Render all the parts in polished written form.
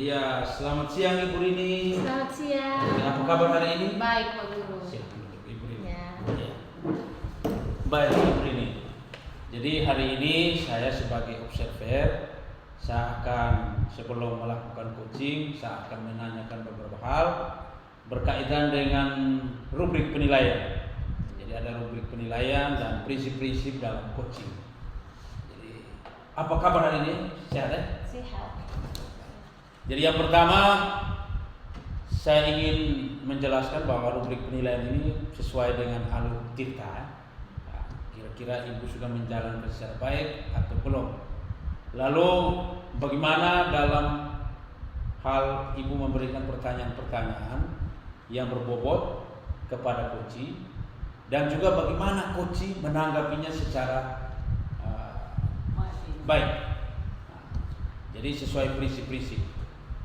Ya, selamat siang Ibu Rini. Selamat siang. Apa kabar hari ini? Baik, Pak Guru. Silakan duduk, Ibu Rini. Ya. Ya. Baik, Ibu Rini. Jadi hari ini saya sebagai observer, saya akan sebelum melakukan coaching, saya akan menanyakan beberapa hal berkaitan dengan rubrik penilaian. Jadi ada rubrik penilaian dan prinsip-prinsip dalam coaching. Jadi apa kabar hari ini? Sehat ya? Sehat. Jadi yang pertama saya ingin menjelaskan bahwa rubrik penilaian ini sesuai dengan alur tirta. Nah, kira-kira Ibu sudah menjalankan secara baik atau belum? Lalu bagaimana dalam hal Ibu memberikan pertanyaan-pertanyaan yang berbobot kepada coach dan juga bagaimana coach menanggapinya secara baik. Nah, jadi sesuai prinsip-prinsip.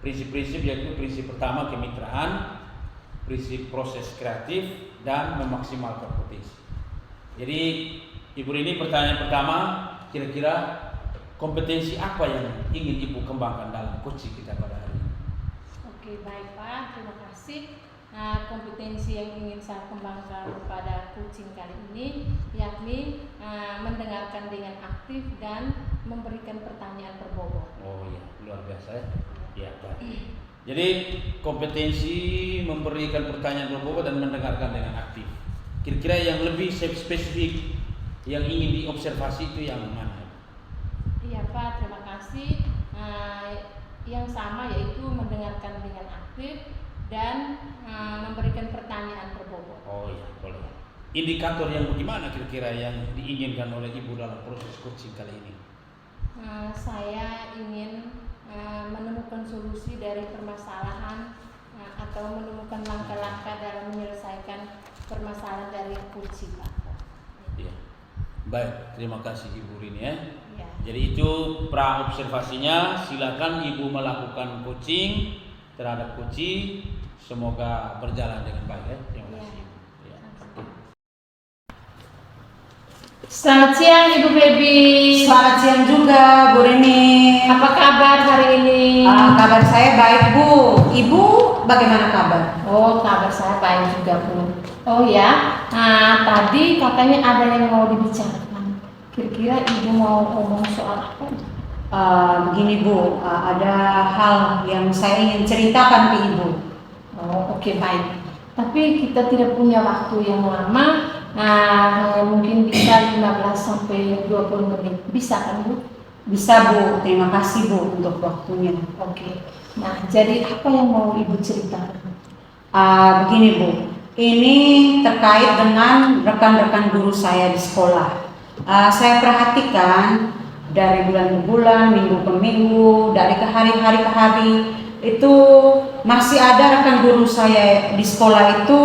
Prinsip-prinsip yaitu prinsip pertama kemitraan, prinsip proses kreatif, dan memaksimalkan potensi. Jadi Ibu ini pertanyaan pertama, kira-kira kompetensi apa yang ingin Ibu kembangkan dalam coaching kita pada hari ini? Oke, baik Pak, terima kasih. Kompetensi yang ingin saya kembangkan pada coaching kali ini yakni mendengarkan dengan aktif dan memberikan pertanyaan berbobot. Oh iya, luar biasa ya. Ya, baik. Jadi kompetensi memberikan pertanyaan berbobot dan mendengarkan dengan aktif. Kira-kira yang lebih spesifik yang ingin diobservasi itu yang mana? Iya Pak, terima kasih. Yang sama yaitu mendengarkan dengan aktif dan memberikan pertanyaan berbobot. Oh iya, boleh. Indikator yang bagaimana kira-kira yang diinginkan oleh Ibu dalam proses coaching kali ini? Saya ingin menemukan solusi dari permasalahan atau menemukan langkah-langkah dalam menyelesaikan permasalahan dari coaching Pak. Ya. Baik, terima kasih Ibu Rini ya. Ya. Jadi itu pra observasinya, silakan Ibu melakukan coaching terhadap coaching, semoga berjalan dengan baik ya. Terima kasih. Ya. Selamat siang Ibu Baby. Selamat siang juga Bu Rini. Apa kabar hari ini? Kabar saya baik Bu. Ibu bagaimana kabar? Oh, kabar saya baik juga Bu. Oh ya, tadi katanya ada yang mau dibicarakan. Kira-kira Ibu mau ngomong soal apa? Begini Bu, ada hal yang saya ingin ceritakan ke Ibu. Oh, oke, baik. Tapi kita tidak punya waktu yang lama. Mungkin bisa 15 sampai 20 menit. Bisa kan Bu? Bisa Bu, terima kasih Bu untuk waktunya. Oke. Nah, jadi apa yang mau Ibu ceritakan? Begini Bu, ini terkait dengan rekan-rekan guru saya di sekolah. Saya perhatikan dari bulan ke bulan, minggu ke minggu, dari ke hari ke hari, itu masih ada rekan guru saya di sekolah itu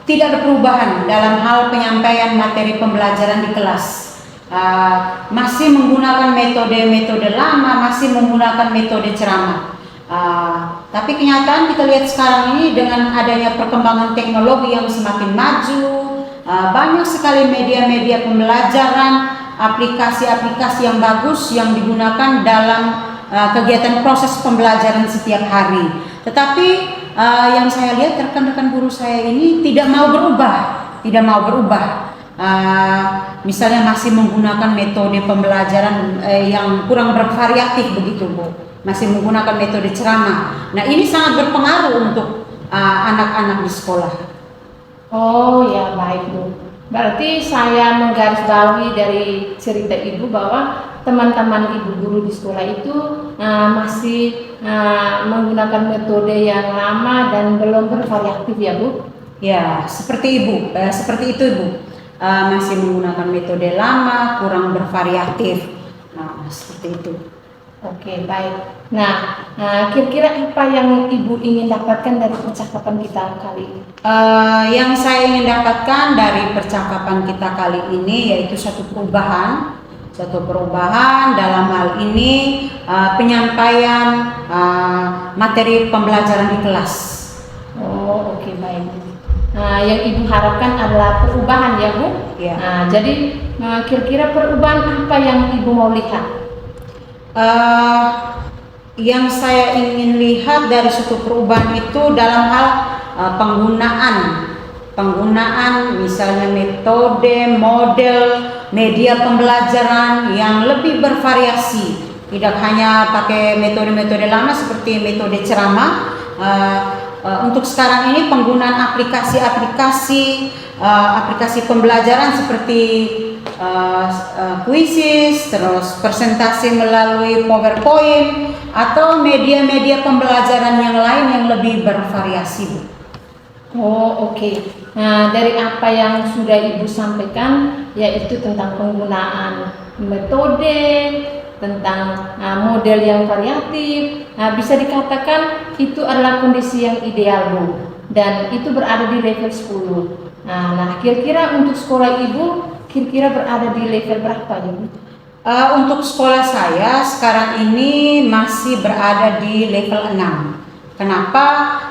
tidak ada perubahan dalam hal penyampaian materi pembelajaran di kelas. Masih menggunakan metode-metode lama, masih menggunakan metode ceramah. Tapi kenyataan kita lihat sekarang ini dengan adanya perkembangan teknologi yang semakin maju, banyak sekali media-media pembelajaran, aplikasi-aplikasi yang bagus yang digunakan dalam kegiatan proses pembelajaran setiap hari. Tetapi yang saya lihat rekan-rekan guru saya ini tidak mau berubah. Misalnya masih menggunakan metode pembelajaran yang kurang bervariatif begitu Bu. Masih menggunakan metode ceramah. Nah, ini sangat berpengaruh untuk anak-anak di sekolah. Oh ya, baik Bu. Berarti saya menggarisbawahi dari cerita Ibu bahwa teman-teman Ibu guru di sekolah itu masih menggunakan metode yang lama dan belum bervariatif ya Bu? Ya, seperti itu Ibu. Masih menggunakan metode lama, kurang bervariatif. Nah, seperti itu. Oke, baik. Nah, kira-kira apa yang Ibu ingin dapatkan dari percakapan kita kali ini? Yang saya ingin dapatkan dari percakapan kita kali ini yaitu satu perubahan dalam hal ini penyampaian materi pembelajaran di kelas. Oh, oke, baik. Yang Ibu harapkan adalah perubahan ya Bu? Ya. Jadi kira-kira perubahan apa yang Ibu mau lihat? Yang saya ingin lihat dari suatu perubahan itu dalam hal penggunaan misalnya metode, model, media pembelajaran yang lebih bervariasi. Tidak hanya pakai metode-metode lama seperti metode ceramah. Untuk sekarang ini penggunaan aplikasi pembelajaran seperti quizzes, terus presentasi melalui PowerPoint atau media-media pembelajaran yang lain yang lebih bervariasi, Bu. Oh, oke. Nah, dari apa yang sudah Ibu sampaikan, yaitu tentang penggunaan metode, tentang model yang variatif, bisa dikatakan itu adalah kondisi yang ideal, Bu. Dan itu berada di level 10. Nah, kira-kira untuk sekolah Ibu, kira-kira berada di level berapa ya, Bu? Untuk sekolah saya sekarang ini masih berada di level 6. Kenapa?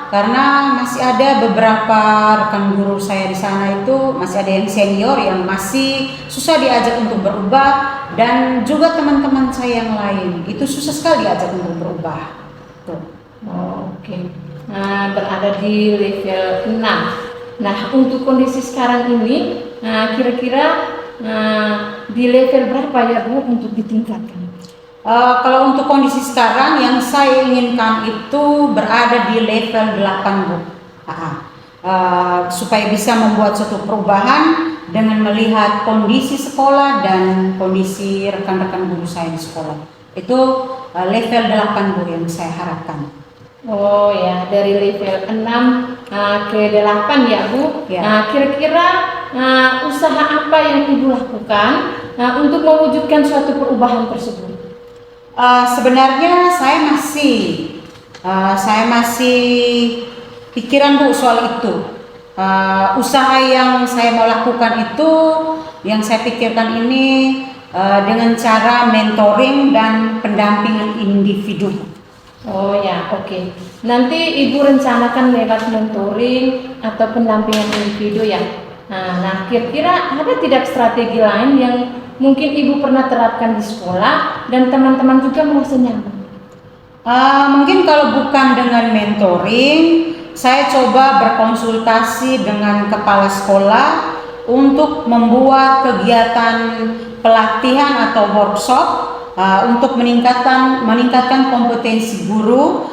Karena masih ada beberapa rekan guru saya di sana itu masih ada yang senior yang masih susah diajak untuk berubah, dan juga teman-teman saya yang lain itu susah sekali diajak untuk berubah. Tuh. Oh, oke. Nah, berada di level 6. Nah, untuk kondisi sekarang ini, kira-kira di level berapa ya, Bu, untuk ditingkatkan? Kalau untuk kondisi sekarang yang saya inginkan itu berada di level 8, Bu. Supaya bisa membuat suatu perubahan dengan melihat kondisi sekolah dan kondisi rekan-rekan guru saya di sekolah. Itu level 8, Bu, yang saya harapkan. Oh ya, dari level 6 ke 8 ya, Bu. Ya. Nah, kira-kira usaha apa yang Ibu lakukan untuk mewujudkan suatu perubahan tersebut? Sebenarnya saya masih pikiran, Bu, soal itu. Usaha yang saya mau lakukan itu, yang saya pikirkan ini dengan cara mentoring dan pendampingan individu. Oh ya, oke. Nanti Ibu rencanakan lewat mentoring atau pendampingan individu ya. Nah, kira-kira ada tidak strategi lain yang mungkin Ibu pernah terapkan di sekolah dan teman-teman juga merasa nyaman? Mungkin kalau bukan dengan mentoring, saya coba berkonsultasi dengan kepala sekolah untuk membuat kegiatan pelatihan atau workshop untuk meningkatkan kompetensi guru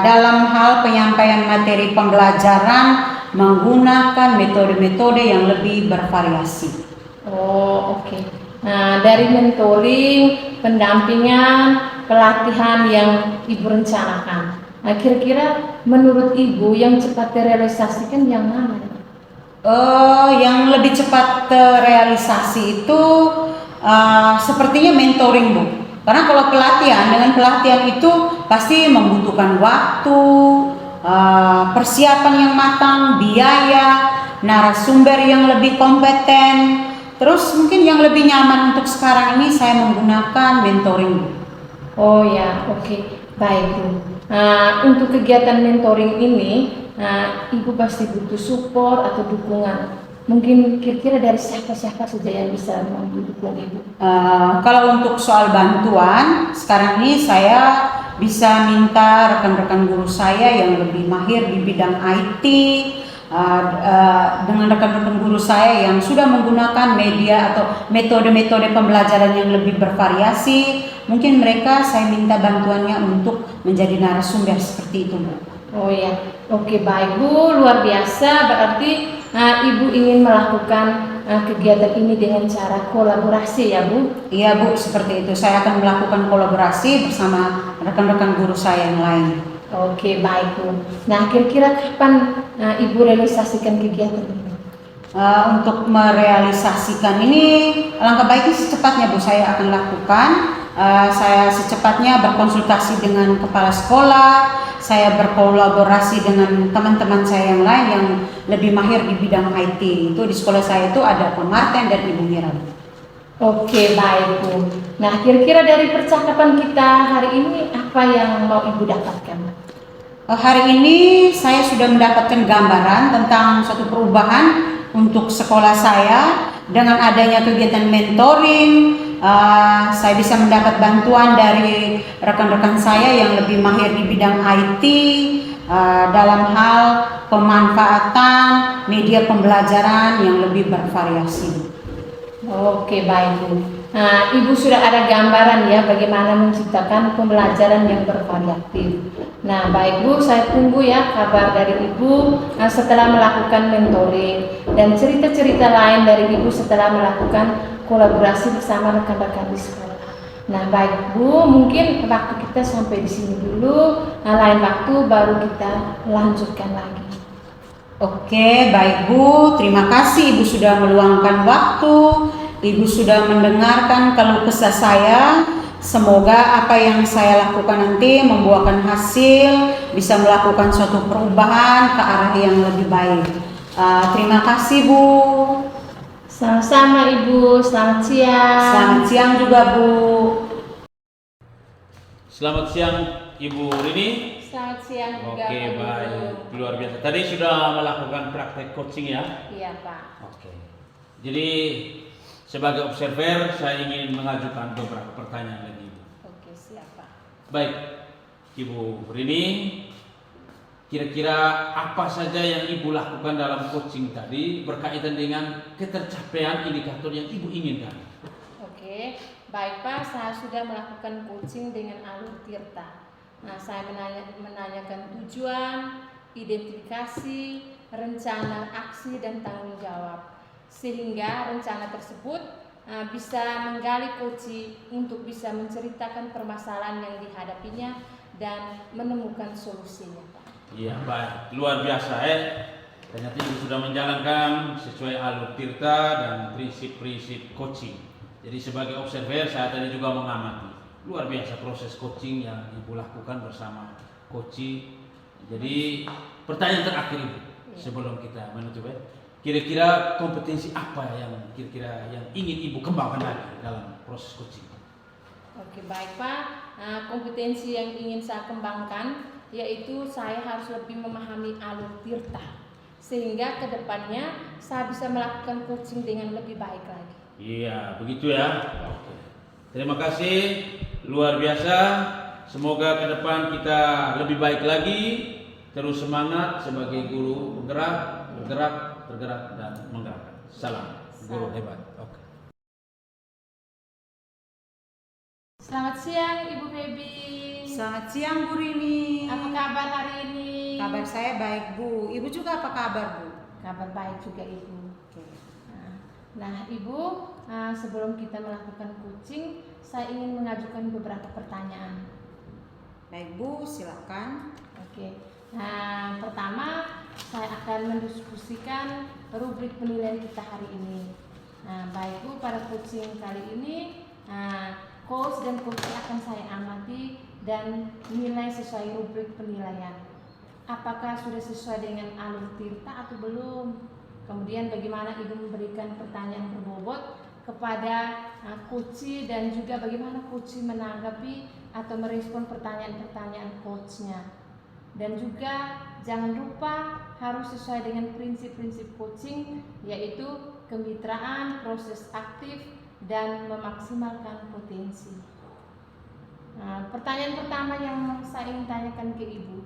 dalam hal penyampaian materi pembelajaran menggunakan metode-metode yang lebih bervariasi. Oh, oke. Nah, dari mentoring, pendampingan, pelatihan yang Ibu rencanakan. Nah, kira-kira menurut Ibu yang cepat terrealisasikan yang mana? Yang lebih cepat terrealisasi itu sepertinya mentoring, Bu. Karena kalau dengan pelatihan itu pasti membutuhkan waktu, persiapan yang matang, biaya, narasumber yang lebih kompeten. Terus mungkin yang lebih nyaman untuk sekarang ini saya menggunakan mentoring. Oh ya, oke. Baik, Bu. Untuk kegiatan mentoring ini, Ibu pasti butuh support atau dukungan. Mungkin kira-kira dari siapa-siapa saja yang bisa mendukung Ibu? Kalau untuk soal bantuan, sekarang ini saya bisa minta rekan-rekan guru saya yang lebih mahir di bidang IT, dengan rekan-rekan guru saya yang sudah menggunakan media atau metode-metode pembelajaran yang lebih bervariasi, mungkin mereka saya minta bantuannya untuk menjadi narasumber seperti itu, Bu. Oh ya, oke, baik, Bu, luar biasa. Berarti Ibu ingin melakukan kegiatan ini dengan cara kolaborasi ya, Bu? Iya, Bu, seperti itu. Saya akan melakukan kolaborasi bersama rekan-rekan guru saya yang lain. Oke, baik, Bu. Nah, kira-kira kapan Ibu realisasikan kegiatan ini? Untuk merealisasikan ini, alangkah baiknya secepatnya, Bu, saya akan lakukan. Saya secepatnya berkonsultasi dengan kepala sekolah, saya berkolaborasi dengan teman-teman saya yang lain yang lebih mahir di bidang IT. Itu di sekolah saya itu ada Pak Martin dan Ibu Mira. Oke, baik, Bu. Nah, kira-kira dari percakapan kita hari ini apa yang mau Ibu dapatkan? Hari ini saya sudah mendapatkan gambaran tentang suatu perubahan untuk sekolah saya dengan adanya kegiatan mentoring, saya bisa mendapat bantuan dari rekan-rekan saya yang lebih mahir di bidang IT dalam hal pemanfaatan media pembelajaran yang lebih bervariasi. Oke, baik Bu. Nah, Ibu sudah ada gambaran ya bagaimana menciptakan pembelajaran yang bervariatif. Nah, baik Bu, saya tunggu ya kabar dari Ibu setelah melakukan mentoring dan cerita-cerita lain dari Ibu setelah melakukan kolaborasi bersama rekan-rekan di sekolah. Nah, baik Bu, mungkin waktu kita sampai di sini dulu. Nah, lain waktu baru kita lanjutkan lagi. Oke, baik Bu. Terima kasih Ibu sudah meluangkan waktu. Ibu sudah mendengarkan keluh kesah saya. Semoga apa yang saya lakukan nanti membuahkan hasil, bisa melakukan suatu perubahan ke arah yang lebih baik. Terima kasih Bu. Sama-sama Ibu, selamat siang. Selamat siang juga Bu. Selamat siang Ibu Rini. Selamat siang juga. Oke, Pak baik. Ibu. Luar biasa. Tadi sudah melakukan praktek coaching ya? Iya Pak. Oke. Jadi sebagai observer saya ingin mengajukan beberapa pertanyaan lagi. Oke, siap Pak. Baik, Ibu Rini, kira-kira apa saja yang Ibu lakukan dalam coaching tadi berkaitan dengan ketercapaian indikator yang Ibu inginkan? Oke, baik Pak, saya sudah melakukan coaching dengan alur Tirta. Nah, saya menanyakan tujuan, identifikasi, rencana aksi dan tanggung jawab. Sehingga rencana tersebut bisa menggali coach untuk bisa menceritakan permasalahan yang dihadapinya dan menemukan solusinya, Pak. Iya, baik. Luar biasa Ternyata Ibu sudah menjalankan sesuai alur Tirta dan prinsip-prinsip coaching. Jadi sebagai observer saya tadi juga mengamati. Luar biasa proses coaching yang Ibu lakukan bersama coach. Jadi pertanyaan terakhir Ibu sebelum kita menutup kira-kira kompetensi apa yang kira-kira yang ingin Ibu kembangkan lagi dalam proses coaching? Oke, baik Pak. Kompetensi yang ingin saya kembangkan yaitu saya harus lebih memahami alur Tirta sehingga kedepannya saya bisa melakukan coaching dengan lebih baik lagi. Iya, begitu ya. Oke. Terima kasih, luar biasa. Semoga ke depan kita lebih baik lagi. Terus semangat sebagai guru bergerak dan menggerakkan. Salam guru hebat. Oke. Selamat siang Ibu Febi. Selamat siang Bu Rini. Apa kabar hari ini? Kabar saya baik Bu. Ibu juga apa kabar Bu? Kabar baik juga Ibu. Nah Ibu, sebelum kita melakukan coaching, saya ingin mengajukan beberapa pertanyaan. Baik Bu, silakan. Oke. Nah, pertama saya akan mendiskusikan rubrik penilaian kita hari ini. Nah, baik Bu, pada coaching kali ini, coach dan coach akan saya amati dan nilai sesuai rubrik penilaian. Apakah sudah sesuai dengan alur Tirta atau belum? Kemudian bagaimana Ibu memberikan pertanyaan berbobot kepada coach dan juga bagaimana coach menanggapi atau merespon pertanyaan-pertanyaan coachnya. Dan juga jangan lupa harus sesuai dengan prinsip-prinsip coaching, yaitu kemitraan, proses aktif, dan memaksimalkan potensi. Pertanyaan pertama yang saya ingin tanyakan ke Ibu,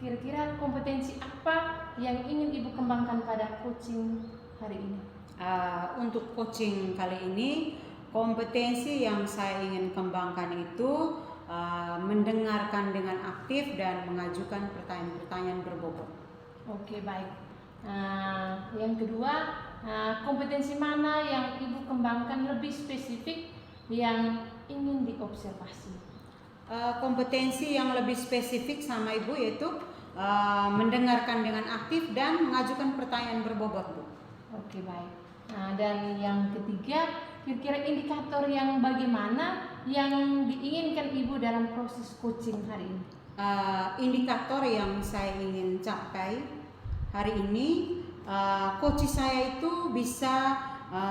kira-kira kompetensi apa yang ingin Ibu kembangkan pada coaching hari ini? Untuk coaching kali ini, kompetensi yang saya ingin kembangkan itu mendengarkan dengan aktif dan mengajukan pertanyaan-pertanyaan berbobot. Oke, baik. Yang kedua, kompetensi mana yang Ibu kembangkan lebih spesifik yang ingin diobservasi? Kompetensi yang lebih spesifik sama Ibu yaitu mendengarkan dengan aktif dan mengajukan pertanyaan berbobot Bu. Oke, baik. Dan yang ketiga, kira-kira indikator yang bagaimana yang diinginkan Ibu dalam proses coaching hari ini? Indikator yang saya ingin capai hari ini, coach saya itu bisa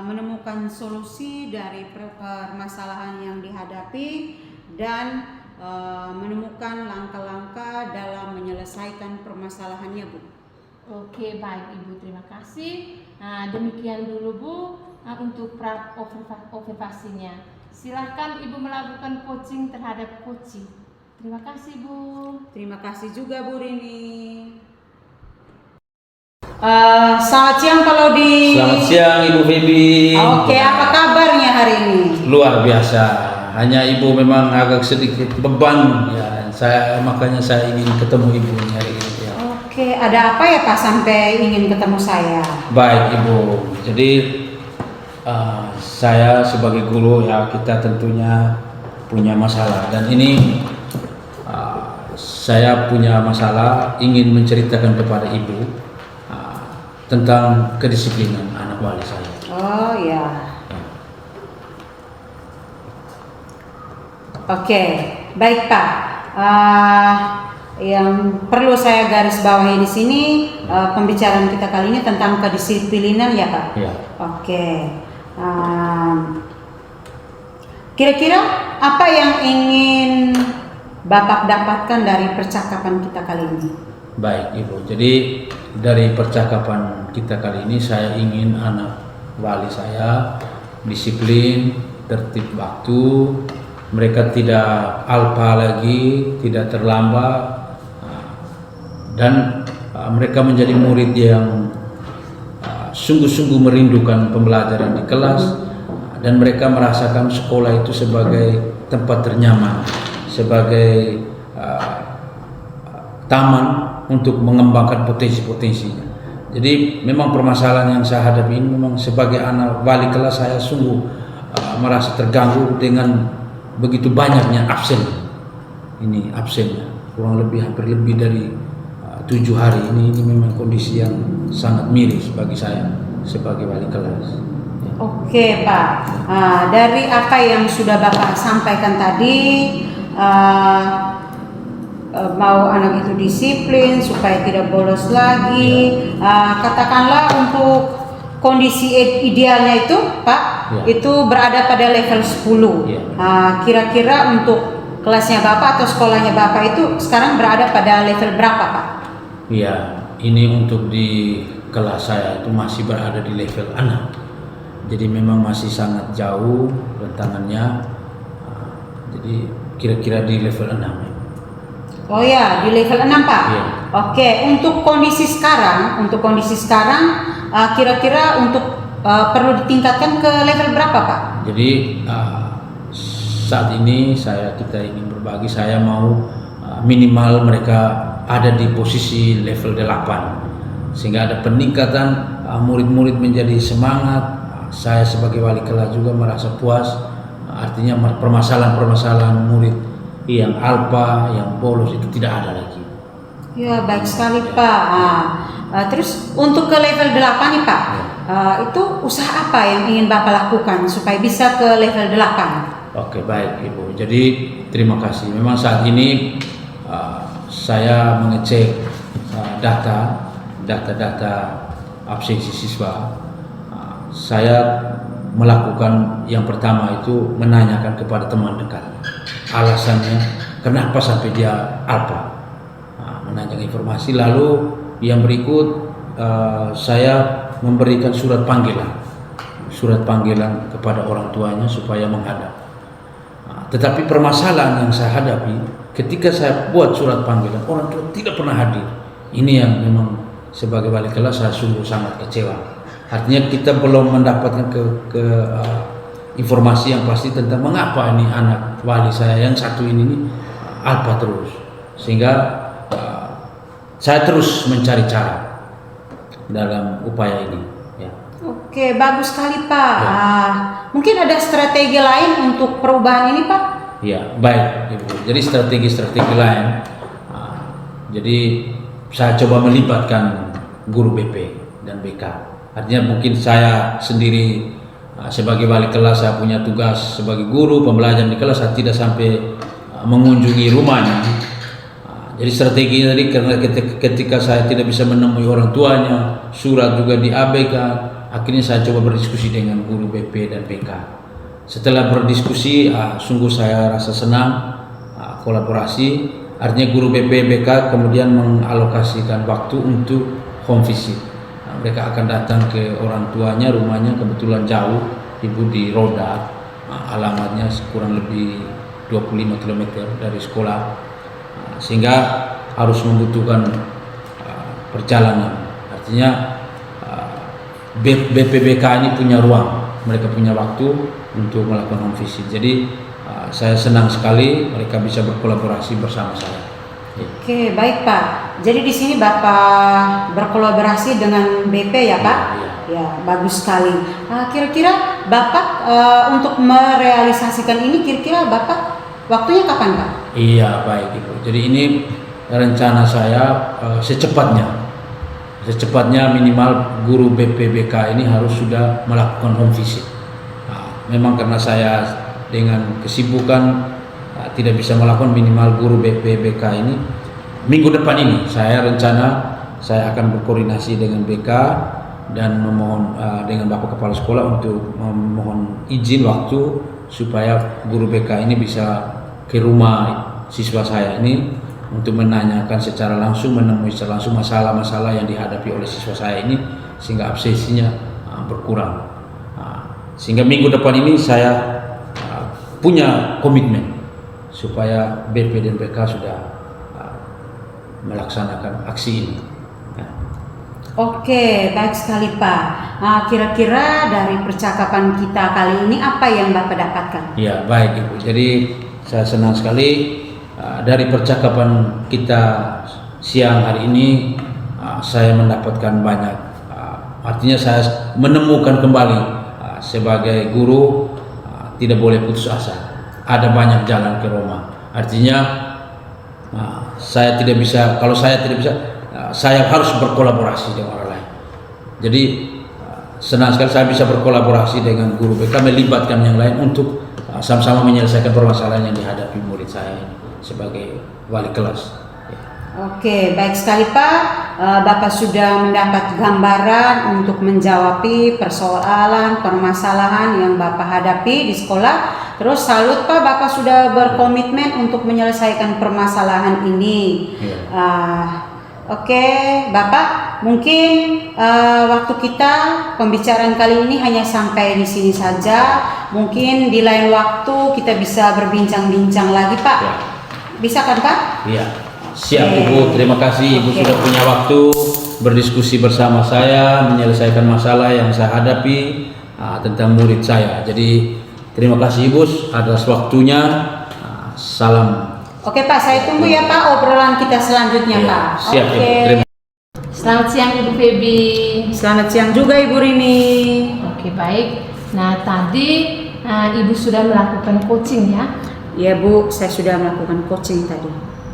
menemukan solusi dari permasalahan yang dihadapi dan menemukan langkah-langkah dalam menyelesaikan permasalahannya Bu. Oke, baik Ibu, terima kasih. Nah, demikian dulu Bu untuk observasinya. Silahkan Ibu melakukan coaching terhadap coaching. Terima kasih Bu. Terima kasih juga Bu Rini. Selamat siang Pak Lodi. Selamat siang Ibu Febi. Oke, apa kabarnya hari ini? Luar biasa. Hanya Ibu memang agak sedikit beban ya. Makanya saya ingin ketemu Ibu hari ini. Ya. Oke, ada apa ya Pak sampai ingin ketemu saya? Baik Ibu. Jadi saya sebagai guru ya, kita tentunya punya masalah, dan ini saya punya masalah ingin menceritakan kepada Ibu tentang kedisiplinan anak wali saya. Oh ya. Oke, baik Pak. Yang perlu saya garis bawahi di sini, pembicaraan kita kali ini tentang kedisiplinan ya Pak. Ya. Oke. Kira-kira apa yang ingin Bapak dapatkan dari percakapan kita kali ini? Baik Ibu, jadi dari percakapan kita kali ini saya ingin anak wali saya disiplin, tertib waktu, mereka tidak alpa lagi, tidak terlambat, dan mereka menjadi murid yang sungguh-sungguh merindukan pembelajaran di kelas, dan mereka merasakan sekolah itu sebagai tempat ternyaman, sebagai taman untuk mengembangkan potensi-potensinya. Jadi memang permasalahan yang saya hadapi ini memang sebagai anak wali kelas saya sungguh merasa terganggu dengan begitu banyaknya absen. Ini absennya kurang lebih hampir lebih dari 7 hari ini memang kondisi yang sangat miris bagi saya sebagai wali kelas. Oke Pak, dari apa yang sudah Bapak sampaikan tadi, mau anak itu disiplin supaya tidak bolos lagi, katakanlah untuk kondisi idealnya itu Pak, itu berada pada level 10. Kira-kira untuk kelasnya Bapak atau sekolahnya Bapak itu sekarang berada pada level berapa Pak? Iya, ini untuk di kelas saya itu masih berada di level 6. Jadi memang masih sangat jauh rentangannya. Jadi kira-kira di level 6. Oh ya, di level 6 Pak. Iya. Oke, untuk kondisi sekarang, kira-kira untuk perlu ditingkatkan ke level berapa Pak? Jadi saat ini kita ingin berbagi, saya mau minimal mereka ada di posisi level 8 sehingga ada peningkatan, murid-murid menjadi semangat, saya sebagai wali kelas juga merasa puas, artinya permasalahan-permasalahan murid yang alpa, yang bolos itu tidak ada lagi. Ya, baik sekali Pak. Terus untuk ke level 8 nih Pak, itu usaha apa yang ingin Bapak lakukan supaya bisa ke level 8? Oke, baik Ibu. Jadi terima kasih. Memang saat ini saya mengecek data absensi siswa. Saya melakukan yang pertama itu menanyakan kepada teman dekat alasannya kenapa sampai dia alpa, menanyakan informasi. Lalu yang berikut saya memberikan surat panggilan kepada orang tuanya supaya menghadap. Tetapi permasalahan yang saya hadapi ketika saya buat surat panggilan, orang tua tidak pernah hadir. Ini yang memang sebagai wali kelas saya sungguh sangat kecewa. Artinya kita belum mendapatkan informasi yang pasti tentang mengapa ini anak wali saya yang satu ini alpa terus, sehingga saya terus mencari cara dalam upaya ini. Ya. Oke, bagus sekali Pak. Ya. Mungkin ada strategi lain untuk perubahan ini Pak? Ya, baik Ibu. Jadi strategi lain. Jadi saya coba melibatkan guru BP dan BK. Artinya mungkin saya sendiri sebagai wali kelas saya punya tugas sebagai guru pembelajaran di kelas, saya tidak sampai mengunjungi rumahnya. Jadi strateginya tadi karena ketika saya tidak bisa menemui orang tuanya, surat juga diabaikan, akhirnya saya coba berdiskusi dengan guru BP dan BK. Setelah berdiskusi, sungguh saya rasa senang, kolaborasi. Artinya guru BP BK kemudian mengalokasikan waktu untuk home visit. Mereka akan datang ke orang tuanya, rumahnya kebetulan jauh, ibu di Roda, alamatnya kurang lebih 25 km dari sekolah, sehingga harus membutuhkan perjalanan. Artinya BPBK ini punya ruang, mereka punya waktu untuk melakukan home visit. Jadi saya senang sekali mereka bisa berkolaborasi bersama saya. Oke, baik Pak. Jadi di sini Bapak berkolaborasi dengan BP ya Pak? Iya. Ya, bagus sekali. Kira-kira Bapak untuk merealisasikan ini, kira-kira Bapak waktunya kapan Pak? Iya, baik Ibu. Jadi ini rencana saya secepatnya minimal guru BPBK ini harus sudah melakukan home visit. Memang karena saya dengan kesibukan tidak bisa melakukan, minimal guru BPBK ini minggu depan ini saya rencana saya akan berkoordinasi dengan BK dan memohon dengan Bapak Kepala Sekolah untuk memohon izin waktu supaya guru BK ini bisa ke rumah siswa saya ini untuk menanyakan secara langsung, menemui secara langsung masalah-masalah yang dihadapi oleh siswa saya ini sehingga absensinya berkurang. Sehingga minggu depan ini saya punya komitmen supaya BP dan BK sudah melaksanakan aksi ini. Oke, baik sekali Pak. Kira-kira dari percakapan kita kali ini apa yang Bapak dapatkan? Ya, baik Ibu. Jadi saya senang sekali dari percakapan kita siang hari ini, saya mendapatkan banyak. Artinya saya menemukan kembali sebagai guru tidak boleh putus asa. Ada banyak jalan ke Roma. Artinya saya tidak bisa, kalau saya tidak bisa, saya harus berkolaborasi dengan orang lain. Jadi senang sekali saya bisa berkolaborasi dengan guru BK, melibatkan yang lain untuk sama-sama menyelesaikan permasalahan yang dihadapi murid saya ini sebagai wali kelas. Oke, baik sekali Pak. Bapak sudah mendapat gambaran untuk menjawab persoalan, permasalahan yang Bapak hadapi di sekolah. Terus salut Pak, Bapak sudah berkomitmen untuk menyelesaikan permasalahan ini. Oke, Bapak, mungkin waktu kita pembicaraan kali ini hanya sampai di sini saja. Mungkin di lain waktu kita bisa berbincang-bincang lagi Pak. Ya. Bisa kan Pak? Iya. Siap Ibu, terima kasih Ibu sudah punya waktu berdiskusi bersama saya, menyelesaikan masalah yang saya hadapi tentang murid saya. Jadi terima kasih Ibu atas waktunya. Salam. Oke Pak, saya tunggu ya Pak obrolan kita selanjutnya Pak. Siap Ibu, terima kasih. Selamat siang Ibu Febi. Selamat siang juga Ibu Rini. Oke, baik. Nah, tadi Ibu sudah melakukan coaching ya? Ya Bu, saya sudah melakukan coaching tadi.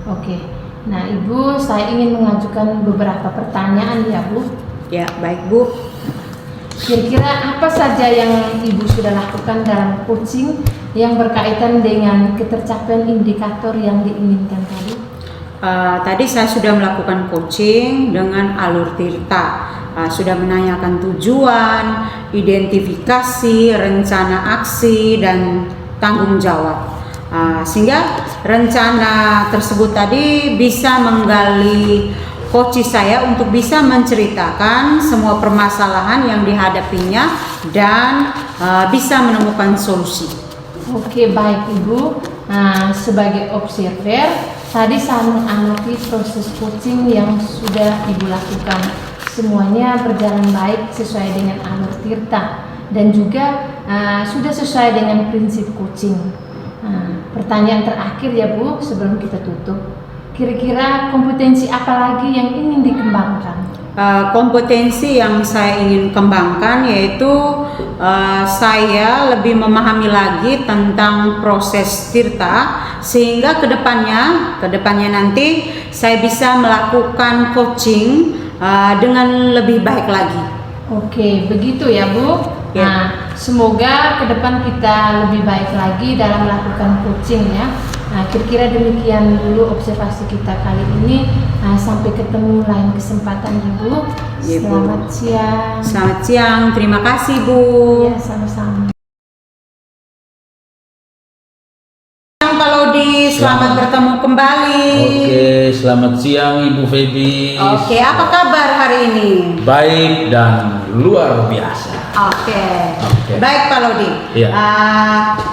Oke. Nah, Ibu, saya ingin mengajukan beberapa pertanyaan ya, Bu. Ya, baik Bu. Kira-kira apa saja yang Ibu sudah lakukan dalam coaching yang berkaitan dengan ketercapaian indikator yang diinginkan tadi? Tadi saya sudah melakukan coaching dengan alur Tirta. Sudah menanyakan tujuan, identifikasi, rencana aksi, dan tanggung jawab. Sehingga rencana tersebut tadi bisa menggali coach saya untuk bisa menceritakan semua permasalahan yang dihadapinya dan bisa menemukan solusi. Oke, baik Ibu. Sebagai observer, tadi saya mengamati proses coaching yang sudah Ibu lakukan. Semuanya berjalan baik sesuai dengan alur Tirta dan juga sudah sesuai dengan prinsip coaching. Pertanyaan terakhir ya Bu, sebelum kita tutup, kira-kira kompetensi apa lagi yang ingin dikembangkan? Kompetensi yang saya ingin kembangkan yaitu saya lebih memahami lagi tentang proses Tirta sehingga kedepannya nanti saya bisa melakukan coaching dengan lebih baik lagi. Oke, begitu ya Bu. Ya. Nah, semoga ke depan kita lebih baik lagi dalam melakukan coaching ya. Nah, kira-kira demikian dulu observasi kita kali ini. Sampai ketemu lain kesempatan ya Bu. Ya, Bu. Selamat siang. Selamat siang, terima kasih Bu. Ya, sama-sama. Kalau selamat bertemu kembali. Oke, selamat siang Ibu Febi. Oke, apa kabar hari ini? Baik dan luar biasa. Oke. Oke. Baik Pak Lodi. Iya.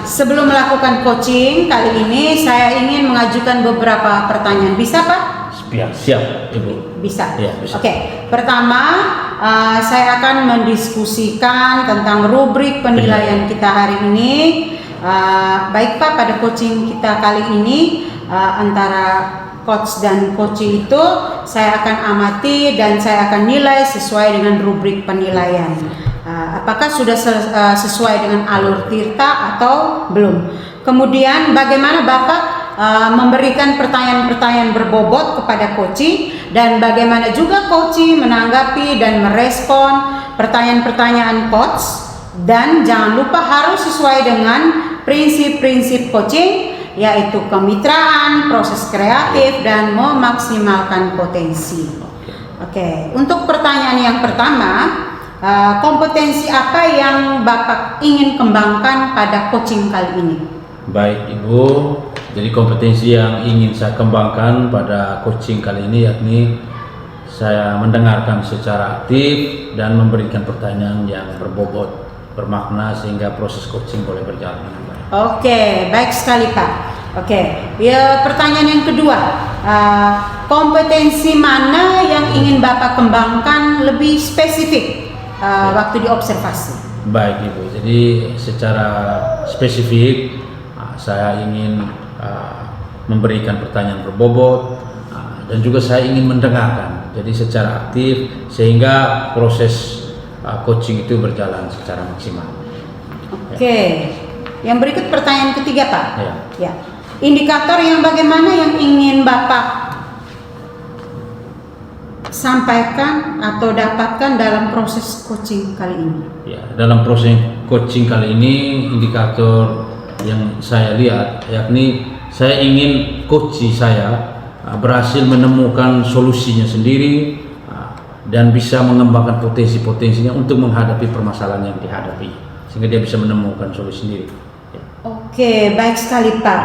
Sebelum melakukan coaching kali ini, saya ingin mengajukan beberapa pertanyaan. Bisa Pak? Siap, Ibu. Bisa. Iya, bisa. Oke. Pertama, saya akan mendiskusikan tentang rubrik penilaian kita hari ini. Baik Pak, pada coaching kita kali ini antara coach dan coaching itu saya akan amati dan saya akan nilai sesuai dengan rubrik penilaian. Apakah sudah sesuai dengan alur Tirta atau belum? Kemudian bagaimana Bapak memberikan pertanyaan-pertanyaan berbobot kepada coaching dan bagaimana juga coaching menanggapi dan merespon pertanyaan-pertanyaan coach, dan jangan lupa harus sesuai dengan prinsip-prinsip coaching, yaitu kemitraan, proses kreatif, dan memaksimalkan potensi. Oke, untuk pertanyaan yang pertama, kompetensi apa yang Bapak ingin kembangkan pada coaching kali ini? Baik Ibu, jadi kompetensi yang ingin saya kembangkan pada coaching kali ini yakni saya mendengarkan secara aktif dan memberikan pertanyaan yang berbobot, bermakna sehingga proses coaching boleh berjalan dengan baik. Oke, baik sekali Pak. Oke, ya pertanyaan yang kedua, kompetensi mana yang ingin Bapak kembangkan lebih spesifik waktu diobservasi? Baik Ibu, jadi secara spesifik saya ingin memberikan pertanyaan berbobot dan juga saya ingin mendengarkan, jadi secara aktif sehingga proses coaching itu berjalan secara maksimal. Oke, yang berikut pertanyaan ketiga Pak. Ya. Indikator yang bagaimana yang ingin Bapak sampaikan atau dapatkan dalam proses coaching kali ini? Ya, dalam proses coaching kali ini indikator yang saya lihat yakni saya ingin coach saya berhasil menemukan solusinya sendiri dan bisa mengembangkan potensi-potensinya untuk menghadapi permasalahan yang dihadapi sehingga dia bisa menemukan solusi sendiri. Ya. Oke, baik sekali Pak.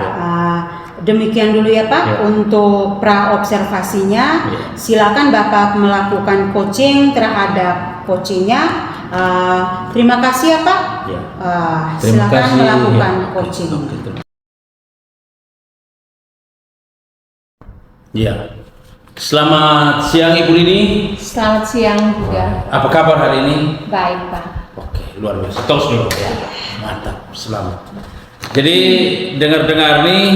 Demikian dulu ya Pak untuk pra observasinya. Silakan Bapak melakukan coaching terhadap coachingnya. Terima kasih ya Pak. Terima silakan kasih. melakukan coaching. Ya. Selamat siang Ibu Rini. Selamat siang juga. Apa kabar hari ini? Baik Pak. Oke, luar biasa. Tos dulu ya. Mantap, selamat. Jadi dengar-dengar nih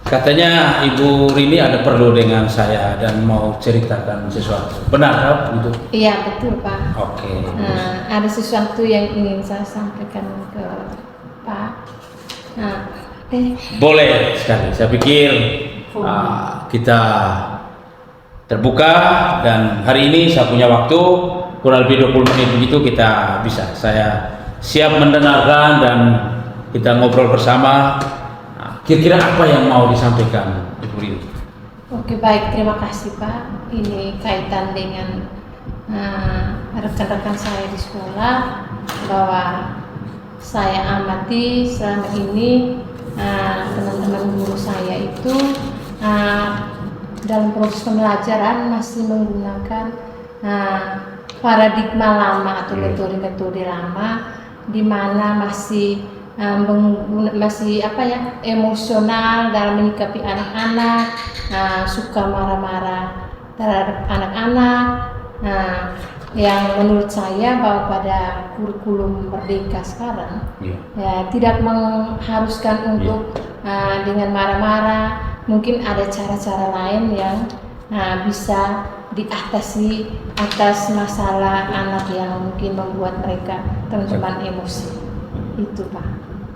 katanya Ibu Rini ada perlu dengan saya dan mau ceritakan sesuatu. Benar kan itu? Iya betul Pak. Oke. Ada sesuatu yang ingin saya sampaikan ke Pak. Boleh sekali. Saya pikir kita terbuka dan hari ini saya punya waktu kurang lebih 20 menit begitu kita bisa. Saya siap mendengarkan dan kita ngobrol bersama. Kira-kira apa yang mau disampaikan Ibu Rini? Oke baik, terima kasih Pak. Ini kaitan dengan rekan-rekan saya di sekolah, bahwa saya amati selama ini teman-teman guru saya itu dalam proses pembelajaran masih menggunakan paradigma lama atau metode-metode lama, di mana masih emosional dalam menyikapi anak-anak, suka marah-marah terhadap anak-anak. Yang menurut saya bahwa pada kurikulum Merdeka sekarang ya tidak mengharuskan untuk dengan marah-marah. Mungkin ada cara-cara lain yang bisa diatasi atas masalah anak yang mungkin membuat mereka teman-teman emosi. Itu Pak.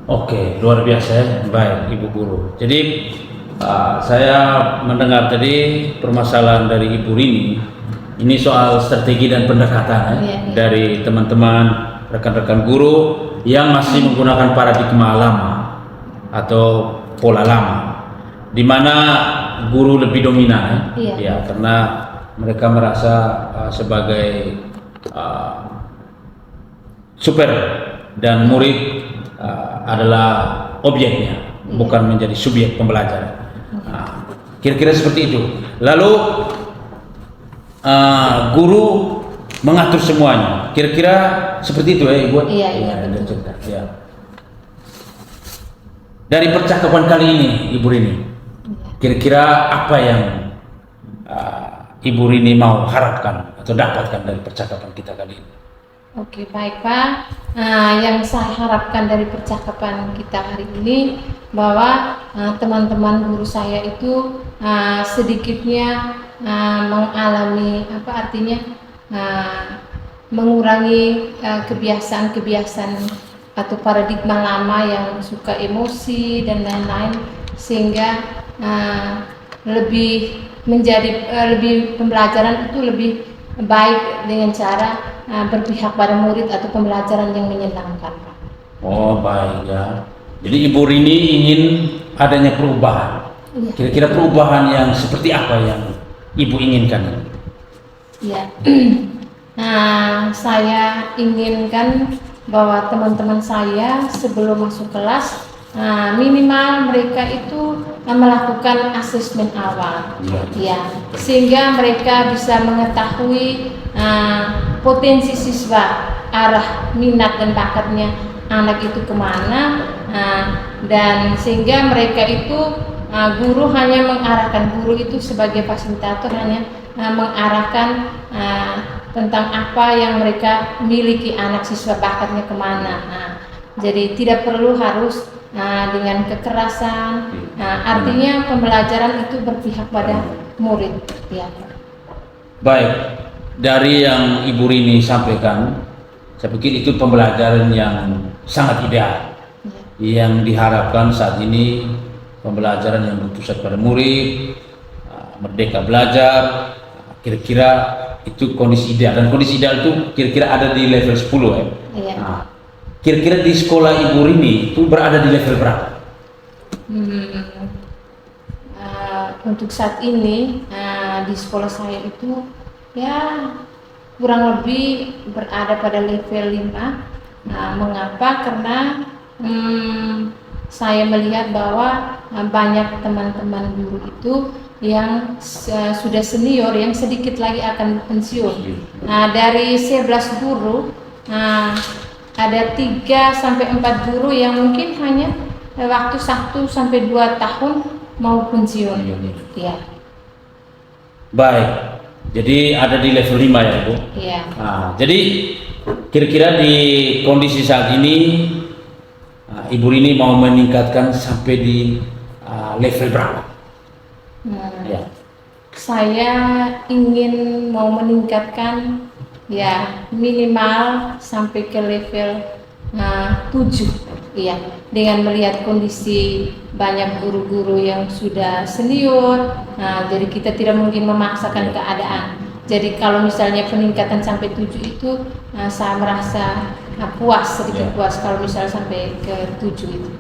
Oke, luar biasa ya. Baik Ibu Guru. Jadi saya mendengar tadi permasalahan dari Ibu Rini. Ini soal strategi dan pendekatan dari teman-teman rekan-rekan guru yang masih menggunakan paradigma lama atau pola lama, di mana guru lebih dominan ya karena mereka merasa sebagai super dan murid adalah objeknya, bukan menjadi subjek pembelajaran. Kira-kira seperti itu. Lalu guru mengatur semuanya. Kira-kira seperti itu ya Ibu? Iya, ada betul. cerita. Ya. Dari percakapan kali ini Ibu Rini, kira-kira apa yang Ibu Rini mau harapkan atau dapatkan dari percakapan kita kali ini? Oke, baik Pak. Yang saya harapkan dari percakapan kita hari ini bahwa teman-teman guru saya itu sedikitnya mengalami mengurangi kebiasaan-kebiasaan atau paradigma lama yang suka emosi dan lain-lain, sehingga lebih pembelajaran itu lebih baik dengan cara berpihak pada murid atau pembelajaran yang menyenangkan. Oh baik ya. Jadi Ibu Rini ingin adanya perubahan. Iya. Kira-kira perubahan yang seperti apa yang Ibu inginkan? Ya, saya inginkan bahwa teman-teman saya sebelum masuk kelas minimal mereka itu melakukan asesmen awal, ya, sehingga mereka bisa mengetahui potensi siswa, arah minat dan bakatnya anak itu kemana, dan sehingga mereka itu guru hanya mengarahkan, guru itu sebagai fasilitator hanya mengarahkan tentang apa yang mereka miliki, anak siswa bakatnya kemana. Jadi tidak perlu harus dengan kekerasan. Artinya pembelajaran itu berpihak pada murid. Ya. Baik, dari yang Ibu Rini sampaikan, saya pikir itu pembelajaran yang sangat ideal. Yang diharapkan saat ini pembelajaran yang berpusat pada murid, merdeka belajar. Kira-kira itu kondisi ideal, dan kondisi ideal itu kira-kira ada di level 10 ya. Iya. Kira-kira di sekolah Ibu Rini itu berada di level berapa? Untuk saat ini di sekolah saya itu ya kurang lebih berada pada level 5. Mengapa? Karena saya melihat bahwa banyak teman-teman guru itu yang sudah senior, yang sedikit lagi akan pensiun. Dari 11 guru, ada 3 sampai 4 guru yang mungkin hanya waktu 1 sampai 2 tahun mau pensiun. Ya. Baik, jadi ada di level 5 ya Bu? Iya. Jadi kira-kira di kondisi saat ini Ibu Rini mau meningkatkan sampai di level berapa? Ya. Saya ingin mau meningkatkan ya minimal sampai ke level 7, ya, dengan melihat kondisi banyak guru-guru yang sudah senior. Jadi kita tidak mungkin memaksakan keadaan. Jadi kalau misalnya peningkatan sampai 7 itu saya merasa puas, sedikit puas kalau misalnya sampai ke 7 itu.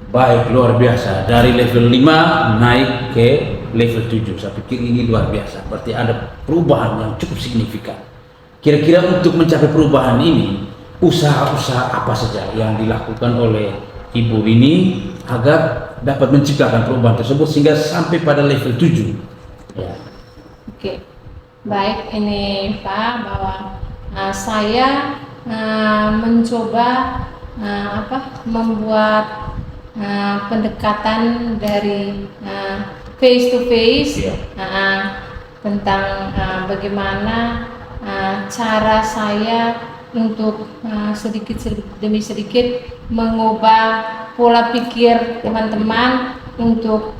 Baik, luar biasa. Dari level 5 naik ke level 7. Saya pikir ini luar biasa. Berarti ada perubahan yang cukup signifikan. Kira-kira untuk mencapai perubahan ini, usaha-usaha apa saja yang dilakukan oleh Ibu Rini agar dapat menciptakan perubahan tersebut sehingga sampai pada level 7? Ya. Oke. Baik, ini Pak, bahwa saya mencoba membuat pendekatan dari face to face, tentang bagaimana cara saya untuk sedikit demi sedikit mengubah pola pikir teman-teman untuk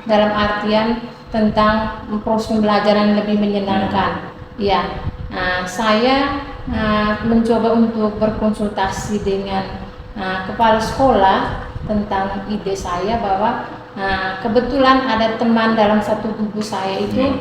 dalam artian tentang proses pembelajaran lebih menyenangkan. Ya, saya mencoba untuk berkonsultasi dengan kepala sekolah tentang ide saya bahwa kebetulan ada teman dalam satu buku saya itu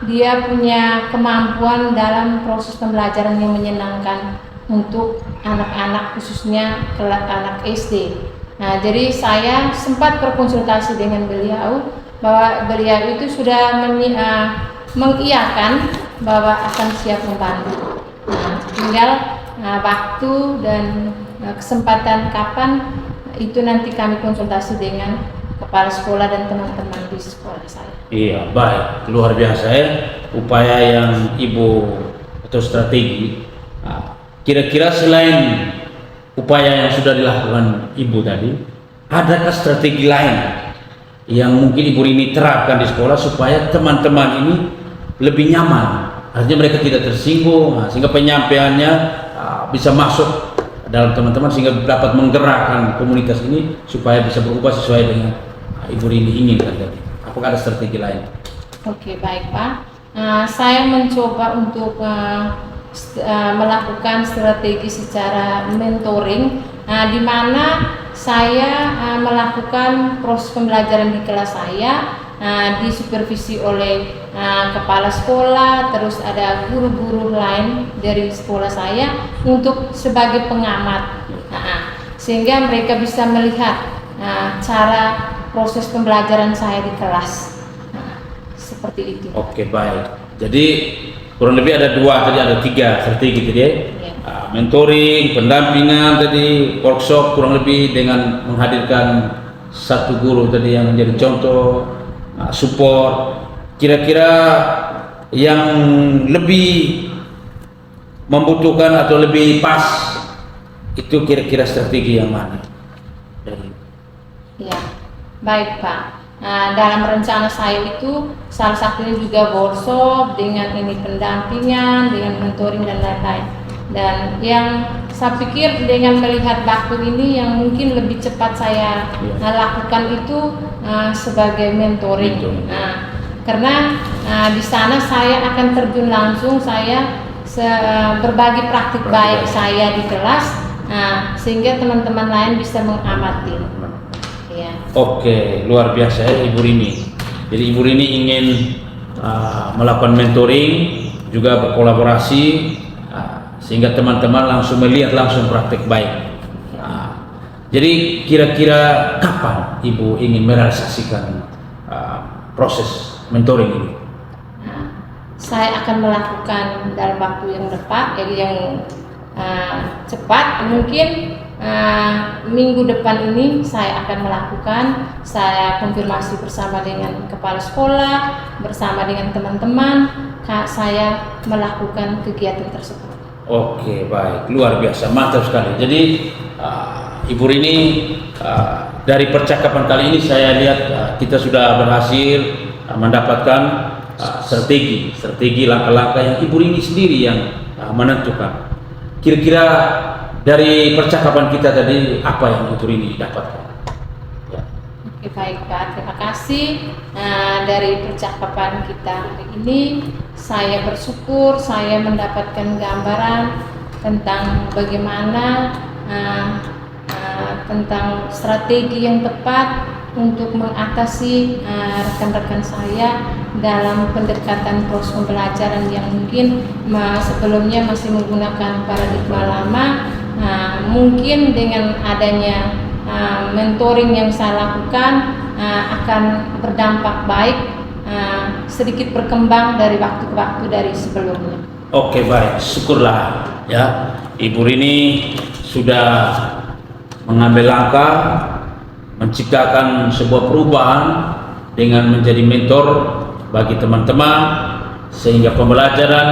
dia punya kemampuan dalam proses pembelajaran yang menyenangkan untuk anak-anak, khususnya anak SD. Jadi saya sempat berkonsultasi dengan beliau bahwa beliau itu sudah mengiyakan bahwa akan siap membantu. Tinggal waktu dan kesempatan kapan itu nanti kami konsultasi dengan kepala sekolah dan teman-teman di sekolah saya. Iya, baik, luar biasa ya upaya yang Ibu atau strategi. Nah, kira-kira selain upaya yang sudah dilakukan Ibu tadi, adakah strategi lain yang mungkin Ibu Rini terapkan di sekolah supaya teman-teman ini lebih nyaman? Artinya mereka tidak tersinggung, sehingga penyampaiannya bisa masuk dalam teman-teman sehingga dapat menggerakkan komunitas ini supaya bisa berubah sesuai dengan Ibu Rini inginkan tadi. Apakah ada strategi lain? Oke, baik Pak. Saya mencoba untuk melakukan strategi secara mentoring, di mana saya melakukan proses pembelajaran di kelas saya, disupervisi oleh kepala sekolah, terus ada guru-guru lain dari sekolah saya untuk sebagai pengamat, sehingga mereka bisa melihat cara proses pembelajaran saya di kelas. Seperti itu. Oke, baik. Jadi kurang lebih ada tiga strategi tadi ya. Mentoring, pendampingan tadi, workshop kurang lebih dengan menghadirkan satu guru tadi yang menjadi contoh, support. Kira-kira yang lebih membutuhkan atau lebih pas itu kira-kira strategi yang mana? Ya, baik Pak. Dalam rencana saya itu salah satunya juga workshop dengan ini pendampingan, dengan mentoring dan lain-lain. Dan yang saya pikir dengan melihat waktu ini yang mungkin lebih cepat saya lakukan itu sebagai mentoring. Karena di sana saya akan terjun langsung, saya berbagi praktik baik saya di kelas, sehingga teman-teman lain bisa mengamati. Ya. Oke, luar biasa ya Ibu Rini. Jadi Ibu Rini ingin melakukan mentoring, juga berkolaborasi, sehingga teman-teman langsung melihat langsung praktik baik. Jadi kira-kira kapan Ibu ingin merealisasikan proses mentoring ini? Saya akan melakukan dalam waktu yang tepat, yang cepat. Mungkin minggu depan ini saya akan melakukan. Saya konfirmasi bersama dengan kepala sekolah, bersama dengan teman-teman, saya melakukan kegiatan tersebut. Oke, baik, luar biasa, mantap sekali. Jadi Ibu Rini, dari percakapan kali ini saya lihat kita sudah berhasil mendapatkan strategi langkah-langkah yang Ibu Rini sendiri yang menentukan. Kira-kira dari percakapan kita tadi apa yang Ibu Rini dapatkan? Ya. Oke, baik Pak, terima kasih. Dari percakapan kita hari ini saya bersyukur saya mendapatkan gambaran tentang bagaimana tentang strategi yang tepat untuk mengatasi rekan-rekan saya dalam pendekatan proses pembelajaran yang mungkin sebelumnya masih menggunakan paradigma lama. Mungkin dengan adanya mentoring yang saya lakukan akan berdampak baik, sedikit berkembang dari waktu ke waktu dari sebelumnya. Oke, baik, syukurlah ya Ibu Rini sudah mengambil langkah menciptakan sebuah perubahan dengan menjadi mentor bagi teman-teman, sehingga pembelajaran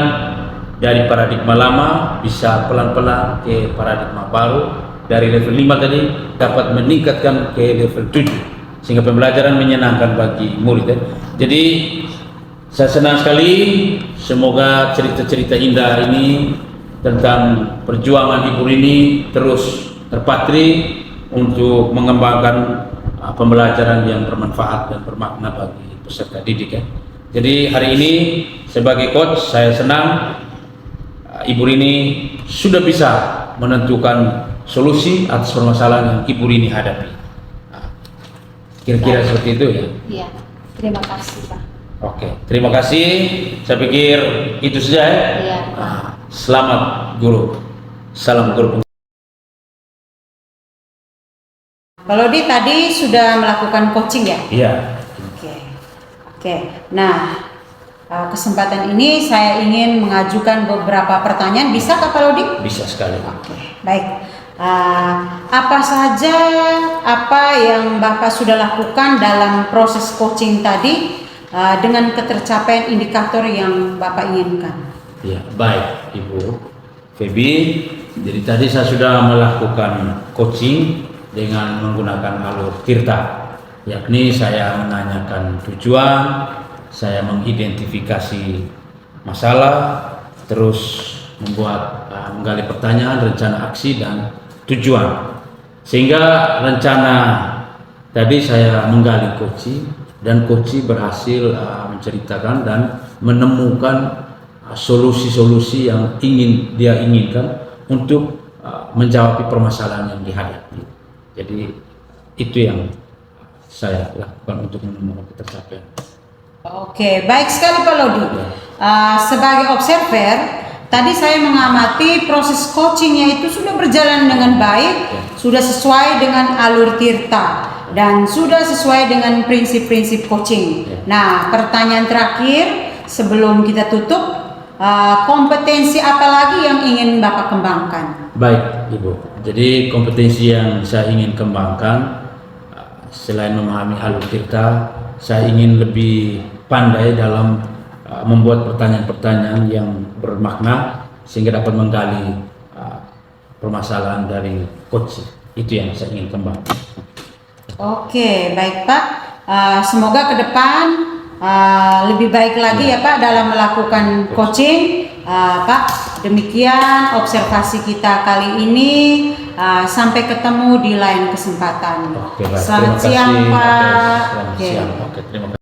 dari paradigma lama bisa pelan-pelan ke paradigma baru, dari level 5 tadi dapat meningkatkan ke level 7, sehingga pembelajaran menyenangkan bagi murid. Jadi saya senang sekali, semoga cerita-cerita indah ini tentang perjuangan Ibu Rini terus terpatri untuk mengembangkan pembelajaran yang bermanfaat dan bermakna bagi peserta didik ya. Jadi hari ini sebagai coach saya senang Ibu Rini sudah bisa menentukan solusi atas permasalahan yang Ibu Rini hadapi. Kira-kira seperti itu ya. Iya, terima kasih Pak. Oke, terima kasih. Saya pikir itu saja ya. Iya. Selamat guru. Salam guru. Kalau di tadi sudah melakukan coaching ya? Iya. Oke. Nah, kesempatan ini saya ingin mengajukan beberapa pertanyaan. Bisa Kak Palodi? Bisa sekali. Oke, baik. Apa saja yang Bapak sudah lakukan dalam proses coaching tadi dengan ketercapaian indikator yang Bapak inginkan? Ya, baik Ibu Feby. Jadi tadi saya sudah melakukan coaching dengan menggunakan alur Tirta, yakni saya menanyakan tujuan, saya mengidentifikasi masalah, terus membuat menggali pertanyaan, rencana aksi dan tujuan. Sehingga rencana tadi saya menggali Koci, dan Koci berhasil menceritakan dan menemukan solusi-solusi yang dia inginkan untuk menjawab permasalahan yang dihadapi. Jadi itu yang saya lakukan untuk menemukan ketercapaian. Oke, baik sekali Pak Lodi. Sebagai observer, tadi saya mengamati proses coachingnya itu sudah berjalan dengan baik, sudah sesuai dengan alur Tirta, dan sudah sesuai dengan prinsip-prinsip coaching. Nah, pertanyaan terakhir sebelum kita tutup, kompetensi apa lagi yang ingin Bapak kembangkan? Baik Ibu, jadi kompetensi yang saya ingin kembangkan selain memahami alur Tirta, saya ingin lebih pandai dalam membuat pertanyaan-pertanyaan yang bermakna sehingga dapat menggali permasalahan dari coach. Itu yang saya ingin kembangkan. Oke, baik Pak. Semoga ke depan lebih baik lagi ya Pak dalam melakukan coaching. Pak, demikian observasi kita kali ini. Sampai ketemu di lain kesempatan. Oke, baik. Selamat siang Pak. Selamat siang. Oke, terima kasih.